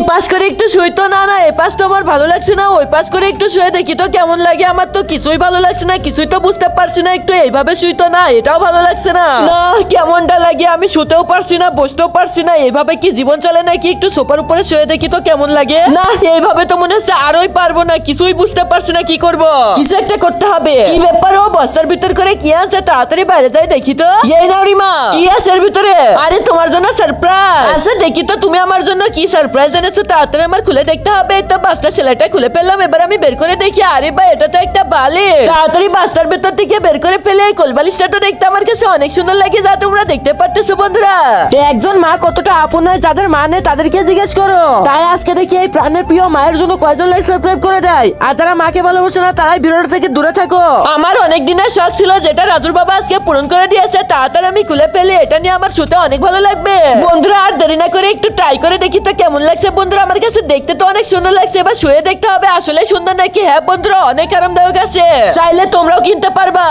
পাশ করে একটু শুই তো। না না, এই পাশ তো আমার ভালো লাগছে না, ওই পাশ করে একটু শুয়ে দেখি তো কেমন লাগে। আমার তো কিছুই ভালো লাগছে না, কিছুই তো বুঝতে পারছি না। একটু এইভাবে শুই তো, না এটাও ভালো লাগছে না। না কেমনটা লাগে, আমি শুতেও পারছি না, বসতেও পারছি না। এইভাবে কি জীবন চলে নাকি? একটু সোফার উপরে শুয়ে দেখি তো কেমন লাগে। না এইভাবে তো মনে হচ্ছে আরোই পারবো না, কিছুই বুঝতে পারছি না কি করব। কিছু একটা করতে হবে। কি ব্যাপার, ও বস্তার ভিতর করে কি আছে? তাড়াতাড়ি বাইরে যাই দেখি তো। এই নাও রিমা, কি আছে এর ভিতরে? আরে তোমার জন্য সারপ্রাইজ আছে, দেখি তো তুমি আমার জন্য কি সারপ্রাইজ এনেছো। তাড়াতাড়ি আমার খুলে দেখতে হবে। তো বাস্তার সেলাইটা খুলে ফেললাম, এবার আমি বের করে দেখি। আরে ভাই, এটা তো একটা বালিশ। তাড়াতাড়ি বাস্তার ভেতর থেকে বের করে ফেলে। এই কোলবালিশটা তো দেখতে আমার কাছে অনেক সুন্দর লাগে, যা তোমরা দেখতে পারতেছো বন্ধুরা। একজন মা কতটা আপন হয়, যাদের মা নেই তাদেরকে জিজ্ঞেস করো। তাই আজকে দেখি এই প্রাণের প্রিয় মায়ের জন্য কয়জন লাইক সাবস্ক্রাইব করে দেয়। আর যারা মাকে ভালোবাসে না তারাই ভিডিওটা থেকে দূরে থাকো। আমার অনেক দিনের শখ ছিল, যেটা রাজুর বাবা আজকে পূরণ করে দিয়েছে। তাড়াতাড়ি আমি খুলে ফেলি, এটা নিয়ে আমার শুতে অনেক ভালো লাগবে। বন্ধুরা আর দেরি না করে একটু ট্রাই করে দেখি তো কেমন লাগছে। বন্ধুরা আমার কাছে দেখতে তো অনেক সুন্দর লাগছে, এবার শুয়ে দেখতে হবে আসলে সুন্দর নাকি। হ্যাঁ বন্ধুরা, অনেক আরামদায়ক আছে, চাইলে তোমরাও কিনতে পারবা।